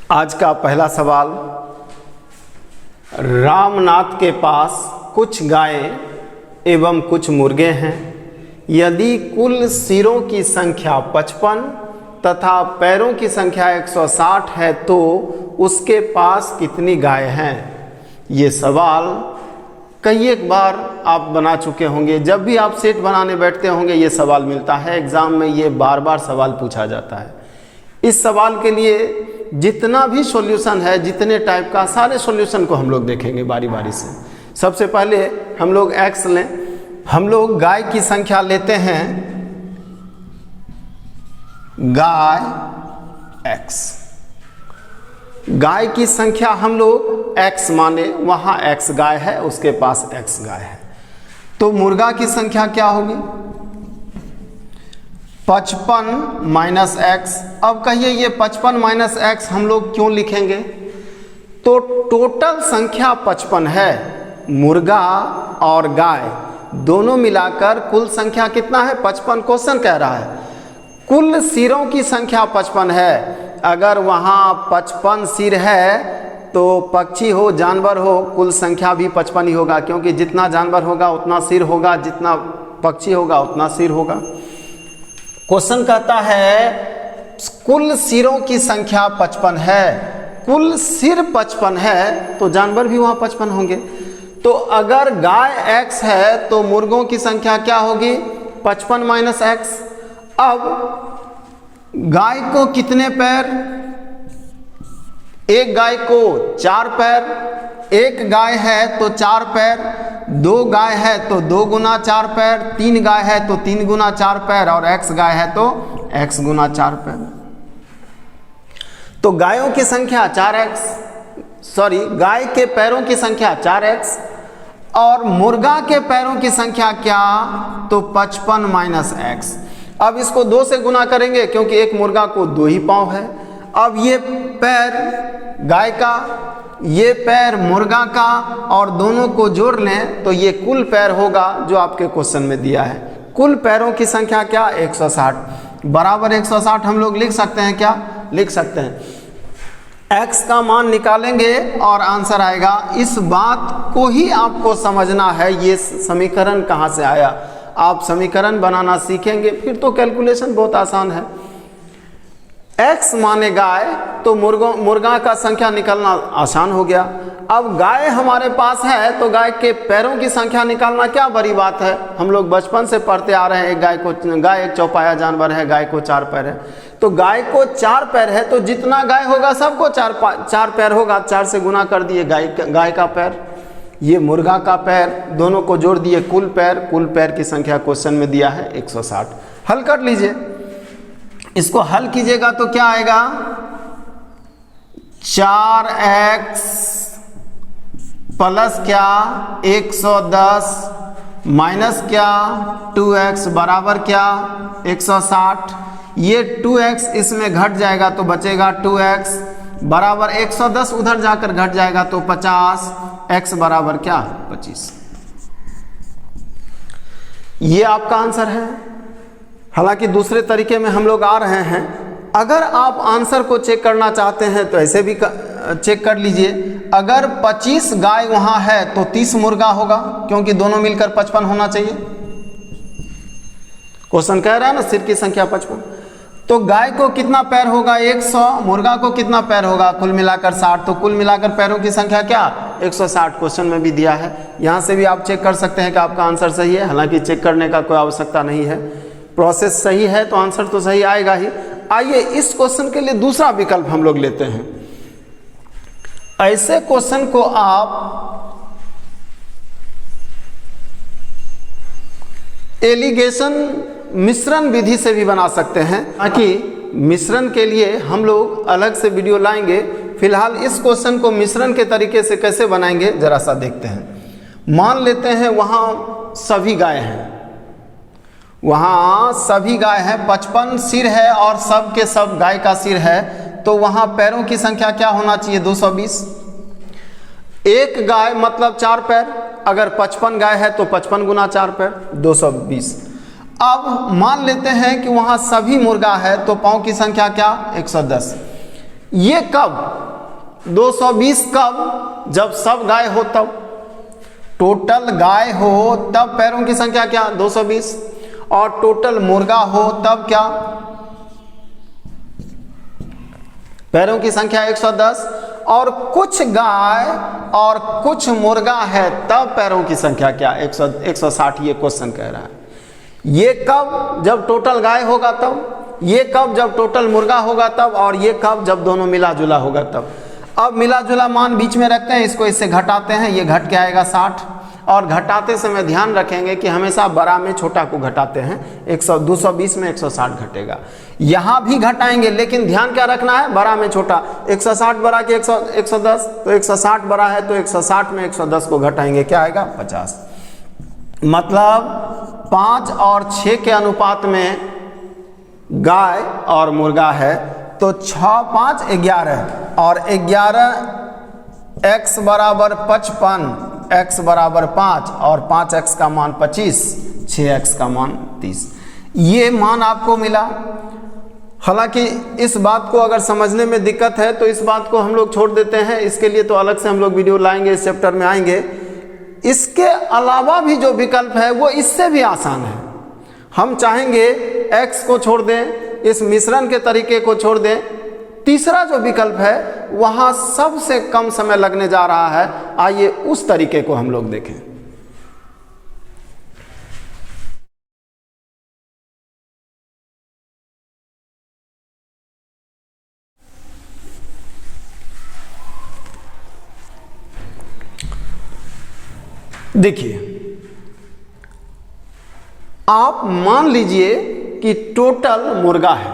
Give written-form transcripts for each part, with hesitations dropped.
आज का पहला सवाल, रामनाथ के पास कुछ गायें एवं कुछ मुर्गे हैं। यदि कुल सिरों की संख्या 55 तथा पैरों की संख्या 160 है तो उसके पास कितनी गाय हैं। ये सवाल कई एक बार आप बना चुके होंगे। जब भी आप सेट बनाने बैठते होंगे ये सवाल मिलता है। एग्ज़ाम में ये बार बार सवाल पूछा जाता है। इस सवाल के लिए जितना भी सॉल्यूशन है, जितने टाइप का, सारे सॉल्यूशन को हम लोग देखेंगे बारी बारी से। सबसे पहले हम लोग एक्स लें। हम लोग गाय की संख्या लेते हैं, गाय एक्स। गाय की संख्या हम लोग एक्स माने, वहाँ एक्स गाय है, उसके पास एक्स गाय है। तो मुर्गा की संख्या क्या होगी? 55 माइनस एक्स। अब कहिए ये 55 माइनस एक्स हम लोग क्यों लिखेंगे? तो टोटल संख्या 55 है। मुर्गा और गाय दोनों मिलाकर कुल संख्या कितना है? 55। क्वेश्चन कह रहा है कुल सिरों की संख्या 55 है। अगर वहाँ 55 सिर है तो पक्षी हो जानवर हो, कुल संख्या भी 55 ही होगा, क्योंकि जितना जानवर होगा उतना सिर होगा, जितना पक्षी होगा उतना सिर होगा। क्वेश्चन कहता है कुल सिरों की संख्या 55 है। कुल सिर 55 है तो जानवर भी वहाँ 55 होंगे। तो अगर गाय एक्स है तो मुर्गों की संख्या क्या होगी? 55 माइनस एक्स। अब गाय को कितने पैर? एक गाय को 4 पैर। एक गाय है तो 4 पैर, 2 गाय है तो 2 गुना 4 पैर, 3 गाय है तो 3 गुना 4 पैर, और एक्स गाय है तो एक्स गुना 4 पैर। तो गायों की संख्या 4x, गाय के पैरों की संख्या 4x और मुर्गा के पैरों की संख्या क्या? तो 55 माइनस एक्स। अब इसको 2 से गुना करेंगे क्योंकि एक मुर्गा को 2 ही पाँव है। अब ये पैर गाय का, ये पैर मुर्गा का, और दोनों को जोड़ लें तो ये कुल पैर होगा जो आपके क्वेश्चन में दिया है। कुल पैरों की संख्या क्या? 160 बराबर 160 हम लोग लिख सकते हैं। क्या लिख सकते हैं? x का मान निकालेंगे और आंसर आएगा। इस बात को ही आपको समझना है, ये समीकरण कहाँ से आया। आप समीकरण बनाना सीखेंगे फिर तो कैलकुलेशन बहुत आसान है। x माने गाय तो मुर्गा का संख्या निकालना आसान हो गया। अब गाय हमारे पास है तो गाय के पैरों की संख्या निकालना क्या बड़ी बात है। हम लोग बचपन से पढ़ते आ रहे हैं गाय एक चौपाया जानवर है, गाय को 4 पैर है। तो गाय को 4 पैर है तो जितना गाय होगा सबको 4 पैर होगा। 4 से गुना कर दिए गाय का पैर, ये मुर्गा का पैर, दोनों को जोड़ दिए कुल पैर। कुल पैर की संख्या क्वेश्चन में दिया है 160। हल कर लीजिए। इसको हल कीजिएगा तो क्या आएगा? 4x प्लस क्या 110 माइनस क्या 2x बराबर क्या 160। ये 2x इसमें घट जाएगा तो बचेगा 2x बराबर 110, उधर जाकर घट जाएगा तो 50, x बराबर क्या 25। ये आपका आंसर है। हालांकि दूसरे तरीके में हम लोग आ रहे हैं। अगर आप आंसर को चेक करना चाहते हैं तो ऐसे भी चेक कर लीजिए। अगर 25 गाय वहाँ है तो 30 मुर्गा होगा, क्योंकि दोनों मिलकर 55 होना चाहिए। क्वेश्चन कह रहा है ना सिर की संख्या 55। तो गाय को कितना पैर होगा? 100। मुर्गा को कितना पैर होगा? कुल मिलाकर 60। तो कुल मिलाकर पैरों की संख्या क्या 160 क्वेश्चन में भी दिया है। यहाँ से भी आप चेक कर सकते हैं कि आपका आंसर सही है। हालांकि चेक करने का कोई आवश्यकता नहीं है, प्रोसेस सही है तो आंसर तो सही आएगा ही। आइए इस क्वेश्चन के लिए दूसरा विकल्प हम लोग लेते हैं। ऐसे क्वेश्चन को आप एलिगेशन मिश्रण विधि से भी बना सकते हैं। ताकि मिश्रण के लिए हम लोग अलग से वीडियो लाएंगे। फिलहाल इस क्वेश्चन को मिश्रण के तरीके से कैसे बनाएंगे जरा सा देखते हैं। मान लेते हैं वहाँ सभी गाय हैं, वहाँ सभी गाय हैं, 55 सिर है और सब के सब गाय का सिर है। तो वहाँ पैरों की संख्या क्या होना चाहिए? 220। एक गाय मतलब 4 पैर। अगर 55 गाय है तो 55 गुना 4 पैर 220। अब मान लेते हैं कि वहाँ सभी मुर्गा है तो पाँव की संख्या क्या 110। ये कब 220 कब? जब सब गाय हो तब, टोटल गाय हो तब पैरों की संख्या क्या 220, और टोटल मुर्गा हो तब क्या पैरों की संख्या 110, और कुछ गाय और कुछ मुर्गा है तब पैरों की संख्या क्या 160। ये क्वेश्चन कह रहा है। ये कब? जब टोटल गाय होगा तब, ये कब? जब टोटल मुर्गा होगा तब, और ये कब? जब दोनों मिला जुला होगा तब। अब मिला जुला मान बीच में रखते हैं, इसको इससे घटाते हैं, ये घट के आएगा 60, और घटाते समय ध्यान रखेंगे कि हमेशा बड़ा में छोटा को घटाते हैं। 220 में 160 घटेगा, यहाँ भी घटाएंगे, लेकिन ध्यान क्या रखना है, बड़ा में छोटा। 160 बड़ा कि 110, तो 160 बड़ा है, तो 160 में 110 को घटाएंगे, क्या आएगा 50। मतलब 5 और 6 के अनुपात में गाय और मुर्गा है, तो 6 5 11, और 11 x बराबर 55, x बराबर 5, और 5x का मान 25, 6x का मान 30। ये मान आपको मिला। हालांकि इस बात को अगर समझने में दिक्कत है तो इस बात को हम लोग छोड़ देते हैं, इसके लिए तो अलग से हम लोग वीडियो लाएंगे, इस चैप्टर में आएंगे। इसके अलावा भी जो विकल्प है वो इससे भी आसान है। हम चाहेंगे x को छोड़ दें, इस मिश्रण के तरीके को छोड़ दें, तीसरा जो विकल्प है वहां सबसे कम समय लगने जा रहा है। आइए उस तरीके को हम लोग देखें। देखिए, आप मान लीजिए कि टोटल मुर्गा है।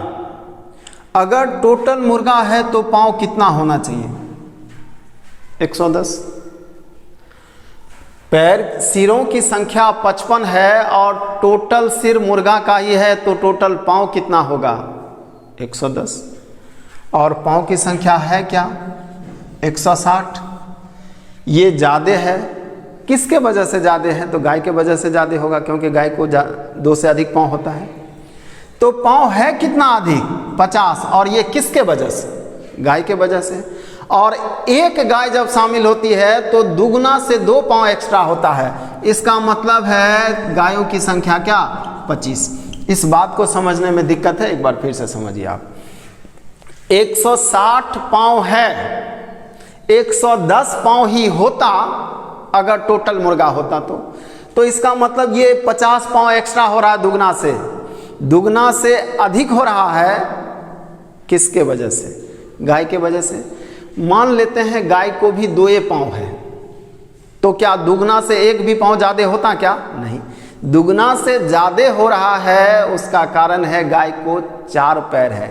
अगर टोटल मुर्गा है तो पांव कितना होना चाहिए 110। पैर सिरों की संख्या 55 है और टोटल सिर मुर्गा का ही है, तो टोटल पांव कितना होगा 110, और पांव की संख्या है क्या 160। ये ज़्यादा है, किसके वजह से ज़्यादा है, तो गाय के वजह से ज़्यादा होगा, क्योंकि गाय को 2 से अधिक पांव होता है। तो पांव है कितना अधिक 50, और ये किसके वजह से, गाय के वजह से। और एक गाय जब शामिल होती है तो दुगना से 2 पांव एक्स्ट्रा होता है। इसका मतलब है गायों की संख्या क्या 25। इस बात को समझने में दिक्कत है, एक बार फिर से समझिए आप। 160 पांव है, 110 पांव ही होता अगर टोटल मुर्गा होता तो इसका मतलब ये 50 पांव एक्स्ट्रा हो रहा है, दुगना से अधिक हो रहा है। किसके वजह से, गाय के वजह से। मान लेते हैं गाय को भी 2 पांव है, तो क्या दुगना से 1 भी पांव ज्यादा होता क्या, नहीं। दुगना से ज्यादा हो रहा है, उसका कारण है गाय को 4 पैर है,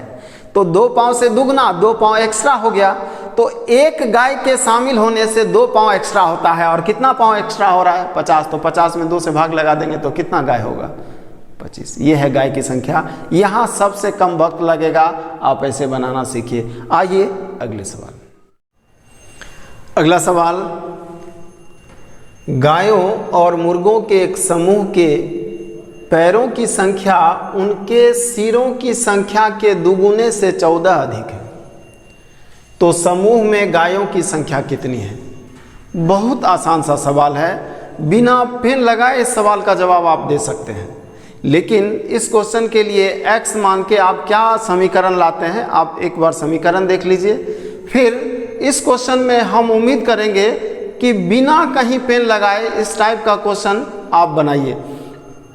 तो 2 पांव से दुगना 2 पांव एक्स्ट्रा हो गया। तो एक गाय के शामिल होने से 2 पांव एक्स्ट्रा होता है, और कितना पांव एक्स्ट्रा हो रहा है 50, तो 50 में 2 से भाग लगा देंगे तो कितना गाय होगा 25। ये है गाय की संख्या। यहाँ सबसे कम वक्त लगेगा, आप ऐसे बनाना सीखिए। आइए अगले सवाल। अगला सवाल, गायों और मुर्गों के एक समूह के पैरों की संख्या उनके सिरों की संख्या के दुगुने से 14 अधिक है, तो समूह में गायों की संख्या कितनी है। बहुत आसान सा सवाल है, बिना पेन लगाए इस सवाल का जवाब आप दे सकते हैं। लेकिन इस क्वेश्चन के लिए x मान के आप क्या समीकरण लाते हैं, आप एक बार समीकरण देख लीजिए। फिर इस क्वेश्चन में हम उम्मीद करेंगे कि बिना कहीं पेन लगाए इस टाइप का क्वेश्चन आप बनाइए।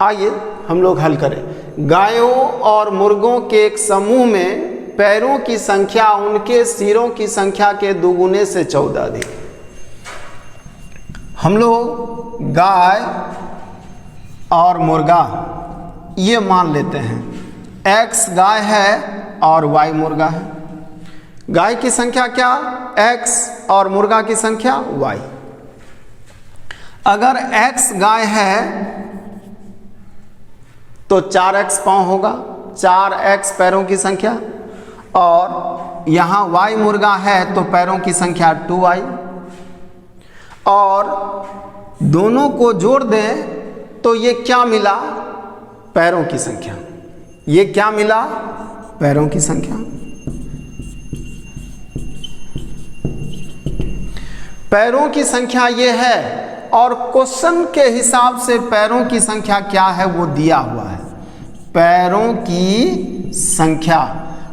आइए हम लोग हल करें। गायों और मुर्गों के एक समूह में पैरों की संख्या उनके सिरों की संख्या के दुगुने से 14 अधिक। हम लोग गाय और मुर्गा ये मान लेते हैं, x गाय है और y मुर्गा है। गाय की संख्या क्या x और मुर्गा की संख्या y। अगर x गाय है तो 4x पांव होगा, 4x पैरों की संख्या, और यहाँ y मुर्गा है तो पैरों की संख्या 2y, और दोनों को जोड़ दें तो ये क्या मिला पैरों की संख्या। ये क्या मिला पैरों की संख्या। पैरों की संख्या ये है और क्वेश्चन के हिसाब से पैरों की संख्या क्या है वो दिया हुआ है। पैरों की संख्या,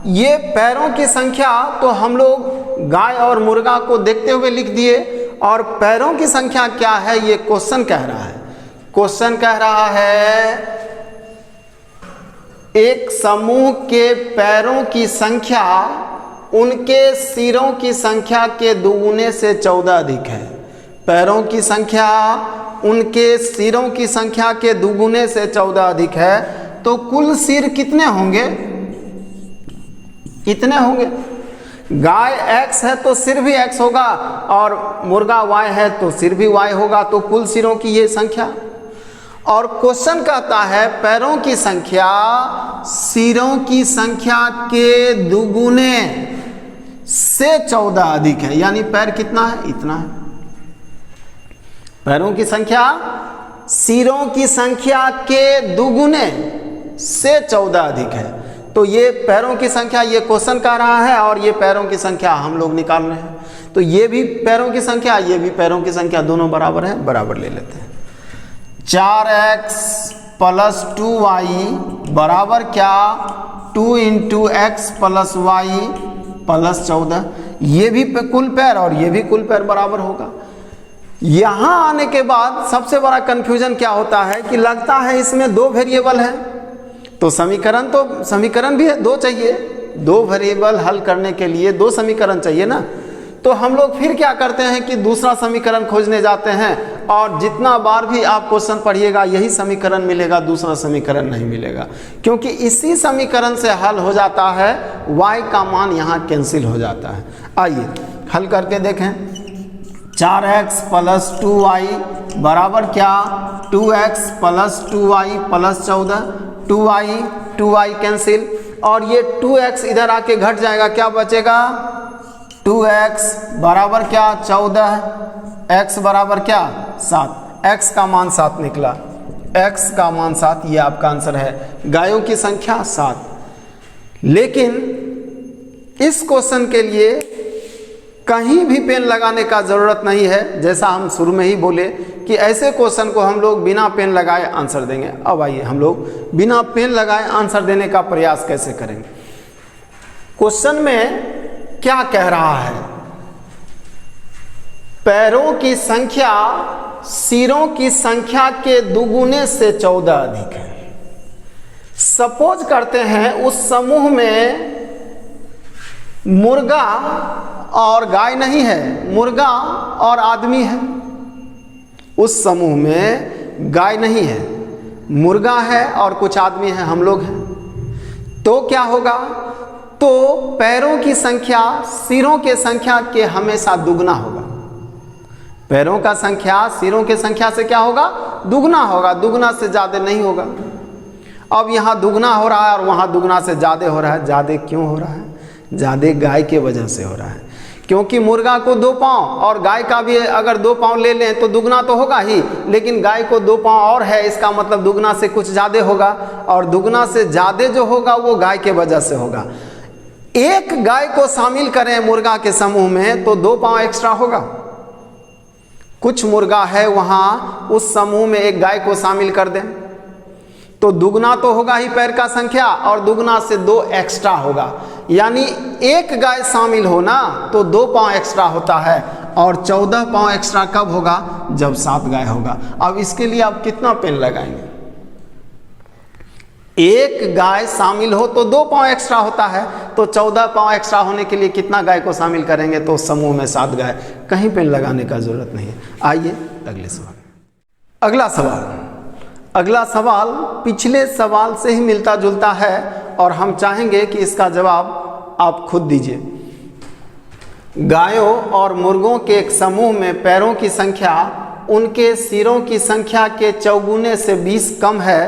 ये पैरों की संख्या तो हम लोग गाय और मुर्गा को देखते हुए लिख दिए, और पैरों की संख्या क्या है ये क्वेश्चन कह रहा है। क्वेश्चन कह रहा है एक समूह के पैरों की संख्या उनके सिरों की संख्या के दुगुने से 14 अधिक है। पैरों की संख्या उनके सिरों की संख्या के दुगुने से 14 अधिक है, तो कुल सिर कितने होंगे? इतने होंगे। गाय x है तो सिर भी x होगा, और मुर्गा y है तो सिर भी y होगा, तो कुल सिरों की ये संख्या। और क्वेश्चन कहता है पैरों की संख्या सिरों की संख्या के दुगुने से 14 अधिक है, यानी पैर कितना है? इतना है। पैरों की संख्या सिरों की संख्या के दुगुने से 14 अधिक है, तो ये पैरों की संख्या ये क्वेश्चन कह रहा है, और ये पैरों की संख्या हम लोग निकाल रहे हैं। तो ये भी पैरों की संख्या, ये भी पैरों की संख्या, दोनों बराबर है, बराबर ले लेते हैं। 4x प्लस 2y बराबर क्या? 2 into x plus y plus 14। ये भी कुल पैर और ये भी कुल पैर बराबर होगा। यहाँ आने के बाद सबसे बड़ा कंफ्यूजन क्या होता है कि लगता है इसमें दो वेरिएबल है, तो समीकरण भी है, दो चाहिए। दो वेरिएबल हल करने के लिए दो समीकरण चाहिए ना। तो हम लोग फिर क्या करते हैं कि दूसरा समीकरण खोजने जाते हैं, और जितना बार भी आप क्वेश्चन पढ़िएगा यही समीकरण मिलेगा, दूसरा समीकरण नहीं मिलेगा, क्योंकि इसी समीकरण से हल हो जाता है, y का मान यहाँ कैंसिल हो जाता है। आइए हल करके देखें। 4x प्लस 2y बराबर क्या? 2x plus 2y plus 14। 2y cancel, और ये 2x इधर आके घट जाएगा, क्या बचेगा? 2x बराबर क्या? 14। x बराबर क्या? 7। x का मान 7 निकला, x का मान 7, ये आपका आंसर है। गायों की संख्या 7। लेकिन इस क्वेश्चन के लिए कहीं भी पेन लगाने का ज़रूरत नहीं है, जैसा हम शुरू में ही बोले कि ऐसे क्वेश्चन को हम लोग बिना पेन लगाए आंसर देंगे। अब आइए हम लोग बिना पेन लगाए आंसर देने का प्रयास कैसे करेंगे। क्वेश्चन में क्या कह रहा है? पैरों की संख्या सिरों की संख्या के दुगुने से 14 अधिक है। सपोज करते हैं उस समूह में मुर्गा और गाय नहीं है, मुर्गा और आदमी है। उस समूह में गाय नहीं है, मुर्गा है और कुछ आदमी है, हम लोग हैं। तो क्या होगा? तो पैरों की संख्या सिरों के संख्या के हमेशा दुगना होगा। पैरों का संख्या सिरों के संख्या से क्या होगा? दुगना होगा, दुगना से ज़्यादा नहीं होगा। अब यहाँ दुगना हो रहा है और वहाँ दुगना से ज़्यादा हो रहा है। ज़्यादा क्यों हो रहा है? ज़्यादा गाय के वजह से हो रहा है, क्योंकि मुर्गा को 2 पाँव और गाय का भी अगर 2 पाँव ले लें तो दुगना तो होगा ही, लेकिन गाय को 2 पाँव और है, इसका मतलब दुगना से कुछ ज़्यादा होगा, और दुगना से ज़्यादा जो होगा वो गाय के वजह से होगा। एक गाय को शामिल करें मुर्गा के समूह में तो 2 पाँव एक्स्ट्रा होगा। कुछ मुर्गा है वहाँ, उस समूह में एक गाय को शामिल कर दें तो दुगना तो होगा ही पैर का संख्या, और दुगना से 2 एक्स्ट्रा होगा। यानी एक गाय शामिल हो ना तो 2 पाँव एक्स्ट्रा होता है, और 14 पाँव एक्स्ट्रा कब होगा? जब 7 गाय होगा। अब इसके लिए आप कितना पेन लगाएंगे? एक गाय शामिल हो तो 2 पाँव एक्स्ट्रा होता है, तो 14 पाँव एक्स्ट्रा होने के लिए कितना गाय को शामिल करेंगे? तो समूह में 7 गाय। कहीं पेन लगाने का जरूरत नहीं है। आइए अगले सवाल। अगला सवाल पिछले सवाल से ही मिलता जुलता है, और हम चाहेंगे कि इसका जवाब आप खुद दीजिए। गायों और मुर्गों के एक समूह में पैरों की संख्या उनके सिरों की संख्या के चौगुने से 20 कम है,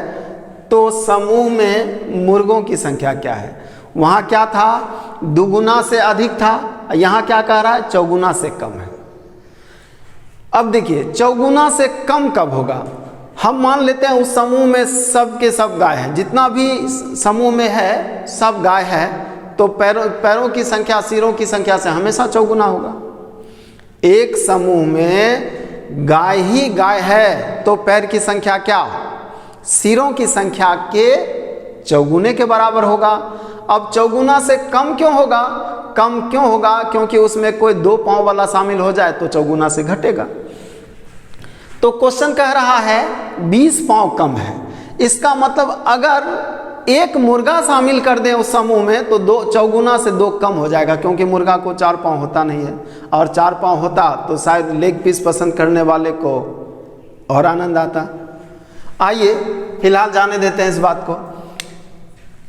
तो समूह में मुर्गों की संख्या क्या है? वहाँ क्या था? दुगुना से अधिक था। यहाँ क्या कह रहा है? चौगुना से कम है। अब देखिए चौगुना से कम कब होगा? हम मान लेते हैं उस समूह में सब के सब गाय हैं, जितना भी समूह में है सब गाय है, तो पैरों की संख्या सिरों की संख्या से हमेशा चौगुना होगा। एक समूह में गाय ही गाय है तो पैर की संख्या क्या, सिरों की संख्या के चौगुने के बराबर होगा। अब चौगुना से कम क्यों होगा, कम क्यों होगा, क्योंकि उसमें कोई 2 पांव वाला शामिल हो जाए तो चौगुना से घटेगा। तो क्वेश्चन कह रहा है 20 पांव कम है, इसका मतलब अगर एक मुर्गा शामिल कर दें उस समूह में तो 2 चौगुना से 2 कम हो जाएगा, क्योंकि मुर्गा को 4 पांव होता नहीं है, और 4 पांव होता तो शायद लेग पीस पसंद करने वाले को और आनंद आता। आइए फिलहाल जाने देते हैं इस बात को।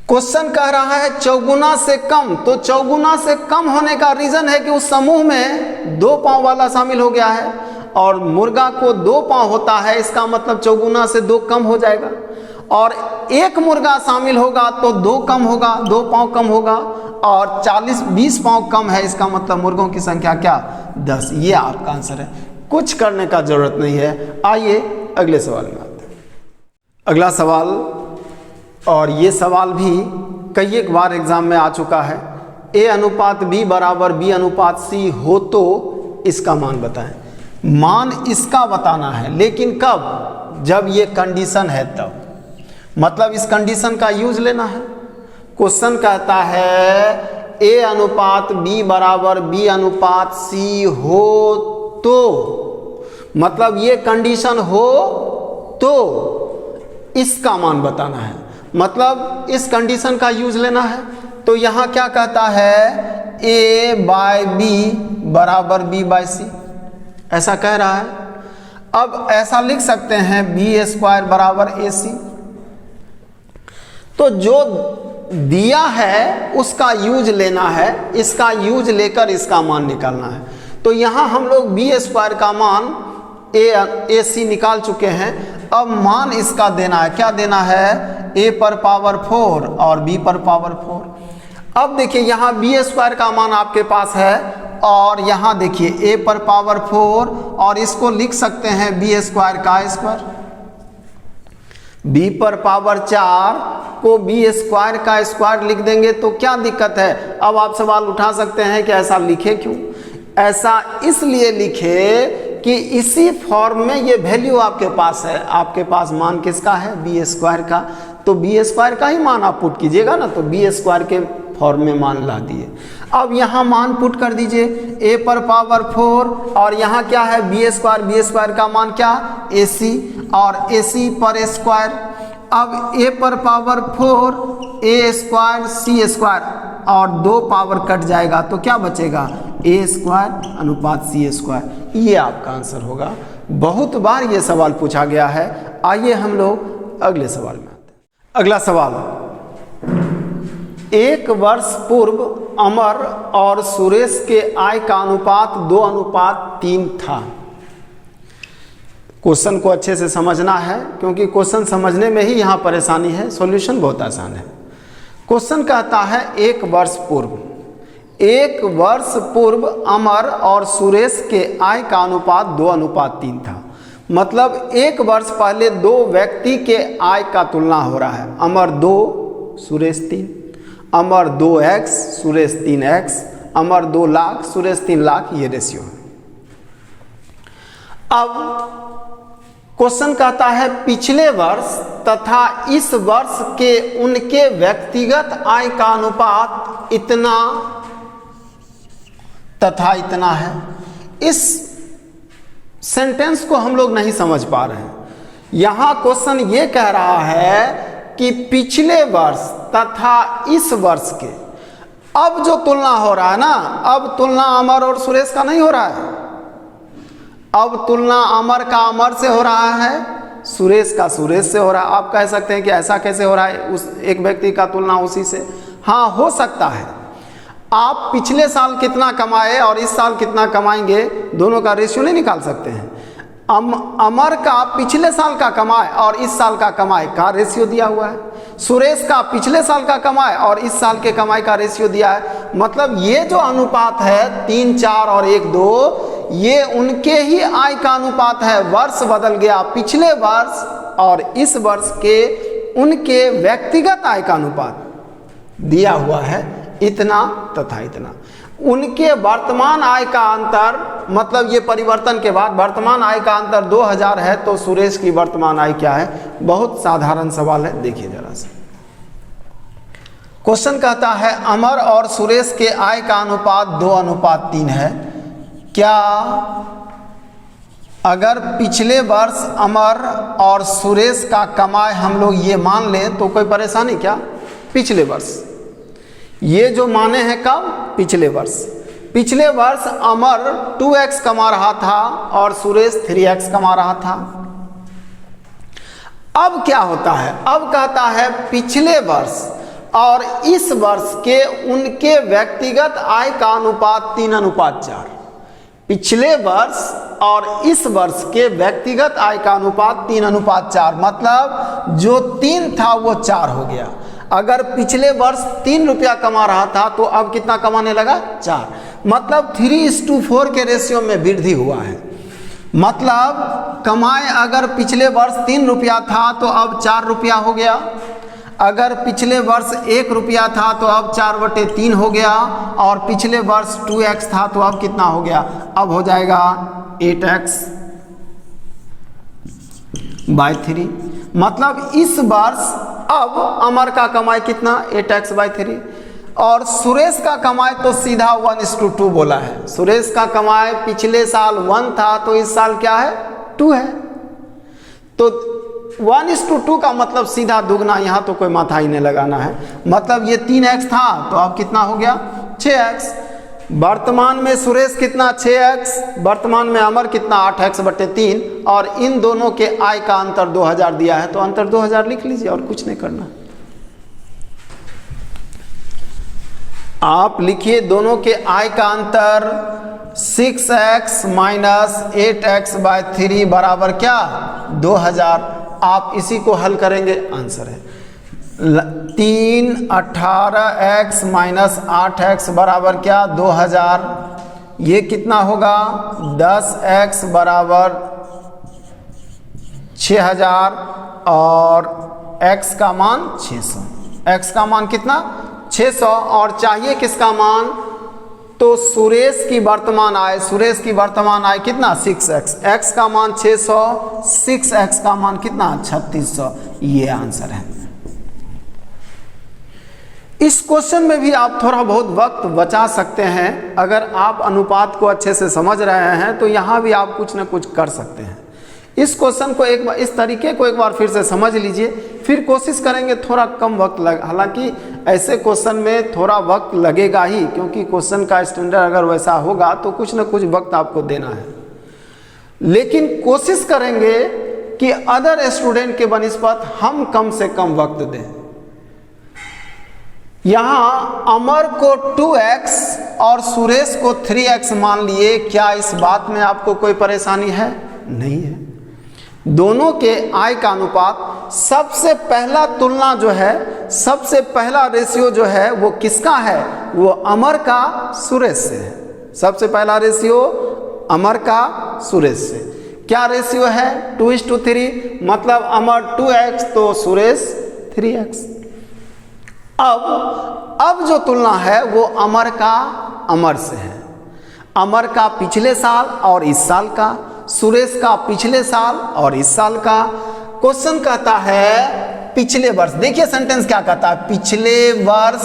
क्वेश्चन कह रहा है चौगुना से कम, तो चौगुना से कम होने का रीजन है कि उस समूह में 2 पांव वाला शामिल हो गया है, और मुर्गा को 2 पांव होता है, इसका मतलब चौगुना से 2 कम हो जाएगा। और एक मुर्गा शामिल होगा तो 2 कम होगा, 2 पांव कम होगा, और 20 पांव कम है, इसका मतलब मुर्गों की संख्या क्या, 10। ये आपका आंसर है, कुछ करने का जरूरत नहीं है। आइए अगले सवाल में आते हैं। अगला सवाल, और ये सवाल भी कई एक बार एग्जाम में आ चुका है। A/B बराबर B/C हो तो इसका मान बताएं। मान इसका बताना है, लेकिन कब, जब ये कंडीशन है तब, मतलब इस कंडीशन का यूज लेना है। क्वेश्चन कहता है A/B बराबर B/C हो तो, मतलब ये कंडीशन हो तो इसका मान बताना है, मतलब इस कंडीशन का यूज लेना है। तो यहाँ क्या कहता है, A/B बराबर B/C, ऐसा कह रहा है। अब ऐसा लिख सकते हैं B² बराबर AC। तो जो दिया है उसका यूज लेना है, इसका यूज लेकर इसका मान निकालना है। तो यहाँ हम लोग B² का मान AC निकाल चुके हैं। अब मान इसका देना है, क्या देना है, A पर पावर 4 और B पर पावर 4। अब देखिए यहाँ B² का मान आपके पास है, और यहाँ देखिए A पर पावर 4, और इसको लिख सकते हैं B² का स्क्वायर। B पर पावर 4 को B² का स्क्वायर लिख देंगे तो क्या दिक्कत है। अब आप सवाल उठा सकते हैं कि ऐसा लिखे क्यों। ऐसा इसलिए लिखे कि इसी फॉर्म में ये वैल्यू आपके पास है, आपके पास मान किसका है, B² का, तो B² का ही मान आप पुट कीजिएगा ना, तो B² के फॉर्म में मान ला दिए। अब यहाँ मान पुट कर दीजिए, A पर पावर 4, और यहाँ क्या है B² का मान क्या, AC, और AC पर स्क्वायर। अब A पर पावर 4 A² C², और 2 पावर कट जाएगा तो क्या बचेगा, A²/C²। ये आपका आंसर होगा। बहुत बार ये सवाल पूछा गया है। आइए हम लोग अगले सवाल में आते हैं। अगला सवाल, 1 वर्ष पूर्व अमर और सुरेश के आय का अनुपात 2:3 था। क्वेश्चन को अच्छे से समझना है, क्योंकि क्वेश्चन समझने में ही यहाँ परेशानी है, सॉल्यूशन बहुत आसान है। क्वेश्चन कहता है 1 वर्ष पूर्व अमर और सुरेश के आय का अनुपात 2:3 था। मतलब 1 वर्ष पहले 2 व्यक्ति के आय का तुलना हो रहा है। अमर 2 सुरेश 3, अमर 2x सुरेश 3x, अमर 2 लाख सुरेश 3 लाख, ये रेशियो है। अब क्वेश्चन कहता है पिछले वर्ष तथा इस वर्ष के उनके व्यक्तिगत आय का अनुपात इतना तथा इतना है। इस सेंटेंस को हम लोग नहीं समझ पा रहे हैं। यहां क्वेश्चन ये कह रहा है कि पिछले वर्ष तथा इस वर्ष के, अब जो तुलना हो रहा है ना, अब तुलना अमर और सुरेश का नहीं हो रहा है, अब तुलना अमर का अमर से हो रहा है, सुरेश का सुरेश से हो रहा है। आप कह सकते हैं कि ऐसा कैसे हो रहा है, उस एक व्यक्ति का तुलना उसी से। हाँ, हो सकता है। आप पिछले साल कितना कमाए और इस साल कितना कमाएंगे, दोनों का रेशियो नहीं निकाल सकते हैं। अमर का पिछले साल का कमाए और इस साल का कमाए का रेशियो दिया हुआ है, सुरेश का पिछले साल का कमाए और इस साल के कमाई का रेशियो दिया है। मतलब ये जो अनुपात है 3, 4 और 1, 2, ये उनके ही आय का अनुपात है। वर्ष बदल गया, पिछले वर्ष और इस वर्ष के उनके व्यक्तिगत आय का अनुपात दिया हुआ है इतना तथा इतना। उनके वर्तमान आय का अंतर मतलब ये परिवर्तन के बाद वर्तमान आय का अंतर 2000 है, तो सुरेश की वर्तमान आय क्या है? बहुत साधारण सवाल है, देखिए जरा सा। क्वेश्चन कहता है अमर और सुरेश के आय का अनुपात 2:3 है। क्या अगर पिछले वर्ष अमर और सुरेश का कमाई हम लोग ये मान लें तो कोई परेशानी क्या? पिछले वर्ष, ये जो माने हैं कब? पिछले वर्ष। पिछले वर्ष अमर 2x कमा रहा था और सुरेश 3x कमा रहा था। अब क्या होता है? अब कहता है पिछले वर्ष और इस वर्ष के उनके व्यक्तिगत आय का अनुपात 3:4। पिछले वर्ष और इस वर्ष के व्यक्तिगत आय का अनुपात 3:4, मतलब जो 3 था वो 4 हो गया। अगर पिछले वर्ष 3 रुपया कमा रहा था तो अब कितना कमाने लगा? 4, मतलब 3:4 के रेशियो में वृद्धि हुआ है। मतलब कमाई अगर पिछले वर्ष 3 रुपया था तो अब 4 रुपया हो गया। अगर पिछले वर्ष 1 रुपया था तो अब 4/3 हो गया, और पिछले वर्ष 2x था तो अब कितना हो गया? अब हो जाएगा 8x/3। मतलब इस वर्ष अब अमर का कमाई कितना? 8x/3, और सुरेश का कमाई तो सीधा 1:2 बोला है। सुरेश का कमाई पिछले साल 1 था तो इस साल क्या है? 2 है। तो 1:2 का मतलब सीधा दुगना, यहाँ तो कोई माथा ही नहीं लगाना है। मतलब ये 3x था तो अब कितना हो गया? 6x। वर्तमान में सुरेश कितना? 6x। वर्तमान में अमर कितना? 8x/3, और इन दोनों के आय का अंतर 2000 दिया है तो अंतर 2000 लिख लीजिए, और कुछ नहीं करना। आप लिखिए दोनों के आय का अंतर 6x - 8x/3 बराबर क्या? 2000। आप इसी को हल करेंगे, आंसर है 3 18x - 8x बराबर क्या? 2000। ये कितना होगा? 10x बराबर 6000, और x का मान 600। x का मान कितना? 600। और चाहिए किसका मान? तो सुरेश की वर्तमान आय। सुरेश की वर्तमान आय कितना? 6x। x का मान 600, 6x का मान कितना? 3600। ये आंसर है। इस क्वेश्चन में भी आप थोड़ा बहुत वक्त बचा सकते हैं। अगर आप अनुपात को अच्छे से समझ रहे हैं तो यहाँ भी आप कुछ ना कुछ कर सकते हैं। इस क्वेश्चन को एक बार, इस तरीके को एक बार फिर से समझ लीजिए, फिर कोशिश करेंगे थोड़ा कम वक्त लग। हालांकि ऐसे क्वेश्चन में थोड़ा वक्त लगेगा ही, क्योंकि क्वेश्चन का स्टैंडर्ड अगर वैसा होगा तो कुछ ना कुछ वक्त आपको देना है। लेकिन कोशिश करेंगे कि अदर स्टूडेंट के बनिस्बत हम कम से कम वक्त दें। यहाँ अमर को 2x और सुरेश को 3x मान लिए। क्या इस बात में आपको कोई परेशानी है? नहीं है। दोनों के आय का अनुपात, सबसे पहला तुलना जो है, सबसे पहला रेशियो जो है वो किसका है? वो अमर का सुरेश से है। सबसे पहला रेशियो अमर का सुरेश से। क्या रेशियो है? 2:3, मतलब अमर 2x तो सुरेश 3x। अब जो तुलना है वो अमर का अमर से है। अमर का पिछले साल और इस साल का, सुरेश का पिछले साल और इस साल का। क्वेश्चन कहता है पिछले वर्ष। देखिए सेंटेंस क्या कहता है? पिछले वर्ष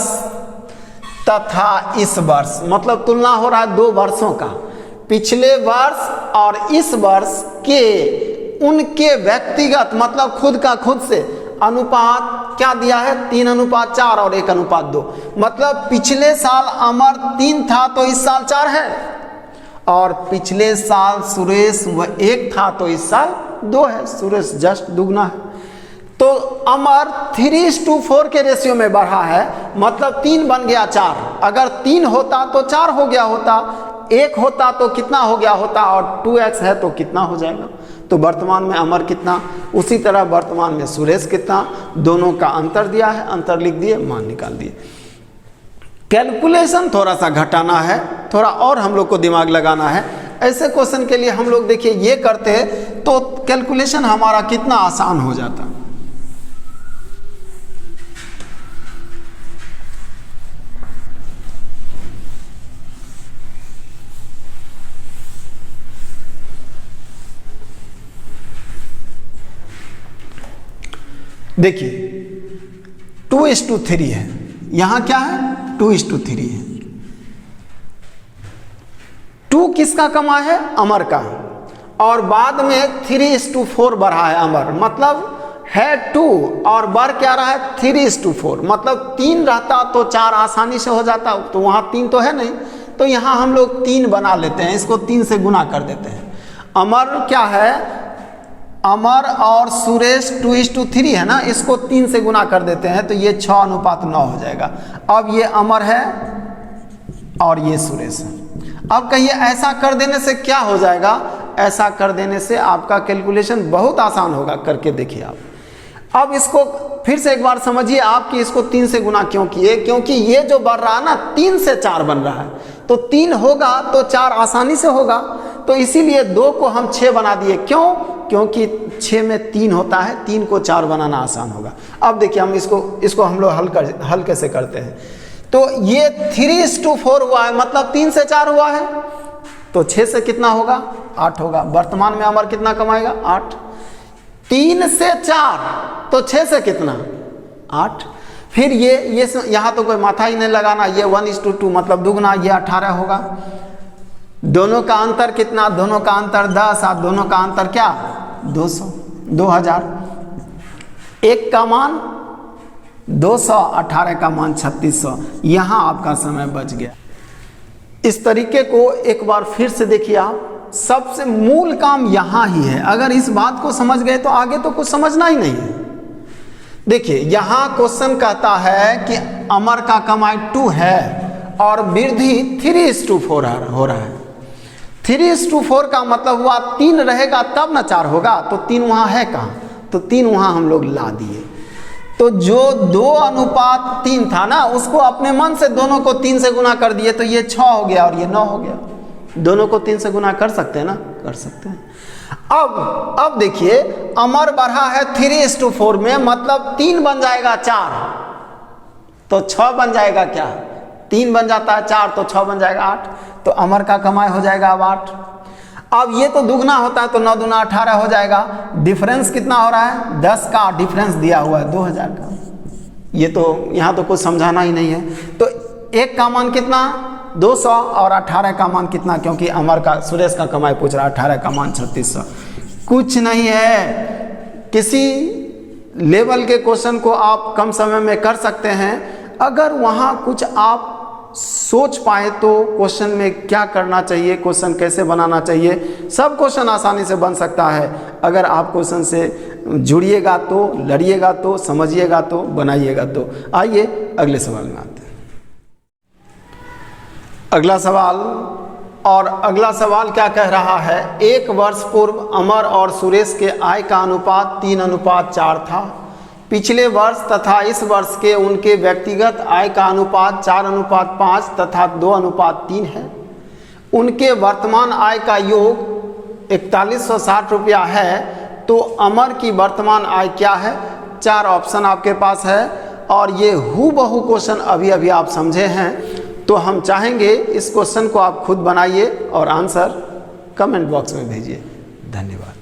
तथा इस वर्ष, मतलब तुलना हो रहा है 2 वर्षों का। पिछले वर्ष और इस वर्ष के उनके व्यक्तिगत, मतलब खुद का खुद से अनुपात क्या दिया है? 3:4 और 1:2। मतलब पिछले साल अमर 3 था तो इस साल 4 है, और पिछले साल सुरेश 1 था तो इस साल 2 है। सुरेश जस्ट दुगना है। तो अमर 3:4 के रेशियो में बढ़ा है, मतलब 3 बन गया 4। अगर 3 होता तो 4 हो गया होता, 1 होता तो कितना हो गया होता, और 2x है तो कितना हो जाएगा? तो वर्तमान में अमर कितना, उसी तरह वर्तमान में सुरेश कितना, दोनों का अंतर दिया है, अंतर लिख दिए, मान निकाल दिए। कैलकुलेशन थोड़ा सा घटाना है, थोड़ा और हम लोग को दिमाग लगाना है। ऐसे क्वेश्चन के लिए हम लोग देखिए ये करते तो कैलकुलेशन हमारा कितना आसान हो जाता। देखिए 2:3 है, यहाँ क्या है 2:3 है। 2 किसका कमा है, अमर का, और बाद में 3:4 बढ़ा है अमर, मतलब है 2 और बढ़ क्या रहा है 3:4, मतलब 3 रहता तो 4 आसानी से हो जाता, तो वहाँ 3 तो है नहीं, तो यहाँ हम लोग 3 बना लेते हैं, इसको 3 से गुना कर देते हैं। अमर क्या है, अमर और सुरेश 2:3 है ना, इसको 3 से गुना कर देते हैं तो ये 6:9 हो जाएगा। अब ये अमर है और ये सुरेश है। अब कहिए ऐसा कर देने से क्या हो जाएगा, ऐसा कर देने से आपका कैलकुलेशन बहुत आसान होगा, करके देखिए आप। अब इसको फिर से एक बार समझिए आप कि इसको 3 से गुना क्यों किए, क्योंकि ये जो बढ़ रहा है ना 3 से 4 बन रहा है, तो 3 होगा तो 4 आसानी से होगा, तो इसीलिए 2 को हम 6 बना दिए। क्यों, क्योंकि 6 में 3 होता है, 3 को 4 बनाना आसान होगा। अब देखिए हम इसको हम लोग हल कैसे करते हैं, तो ये 3:4 हुआ है, मतलब 3 से 4 हुआ है, तो 6 से कितना होगा 8 होगा। वर्तमान में अमर कितना कमाएगा 8, 3 से 4 तो 6 से कितना 8। फिर ये यहाँ तो कोई माथा ही नहीं लगाना, ये 1:2 मतलब दुगना, ये 18 होगा। दोनों का अंतर कितना, दोनों का अंतर 10 और दोनों का अंतर क्या 200, 2000। एक का मान 200, 18 का मान 3600, यहाँ आपका समय बच गया। इस तरीके को एक बार फिर से देखिए आप, सबसे मूल काम यहाँ ही है। अगर इस बात को समझ गए तो आगे तो कुछ समझना ही नहीं है। देखिए यहाँ क्वेश्चन कहता है कि अमर का कमाई 2 है और वृद्धि 3:4 हो रहा है। 3:4 का मतलब हुआ 3 रहेगा तब ना 4 होगा, तो 3 वहाँ है कहाँ, तो 3 वहाँ हम लोग ला दिए। तो जो 2:3 था ना, उसको अपने मन से दोनों को 3 से गुना कर दिए, तो ये 6 हो गया और ये 9 हो गया। दोनों को 3 से गुना कर सकते हैं ना, कर सकते हैं। अब देखिए अमर बढ़ा है 3:4 में, मतलब 3 बन जाएगा 4, तो 6 बन जाएगा क्या, 3 बन जाता है 4 तो 6 बन जाएगा 8, तो अमर का कमाई हो जाएगा अब 8। अब ये तो दुगना होता है तो 9 दूना 18 हो जाएगा। डिफरेंस कितना हो रहा है 10 का डिफरेंस दिया हुआ है 2000 का। ये तो यहाँ तो कुछ समझाना ही नहीं है। तो एक का मान कितना 200 और 18 का मान कितना, क्योंकि अमर का सुरेश का कमाई पूछ रहा है, 18 का मान 3600। कुछ नहीं है, किसी लेवल के क्वेश्चन को आप कम समय में कर सकते हैं। अगर वहाँ कुछ आप सोच पाए तो क्वेश्चन में क्या करना चाहिए, क्वेश्चन कैसे बनाना चाहिए, सब क्वेश्चन आसानी से बन सकता है। अगर आप क्वेश्चन से जुड़िएगा तो, लड़िएगा तो, समझिएगा तो, बनाइएगा तो। आइए अगले सवाल में आते हैं। अगला सवाल, और अगला सवाल क्या कह रहा है, 1 वर्ष पूर्व अमर और सुरेश के आय का अनुपात 3:4 था। पिछले वर्ष तथा इस वर्ष के उनके व्यक्तिगत आय का अनुपात 4:5 तथा 2:3 है। उनके वर्तमान आय का योग 4160 रुपया है, तो अमर की वर्तमान आय क्या है। 4 ऑप्शन आपके पास है और ये हूबहू क्वेश्चन अभी आप समझे हैं। तो हम चाहेंगे इस क्वेश्चन को आप खुद बनाइए और आंसर कमेंट बॉक्स में भेजिए। धन्यवाद।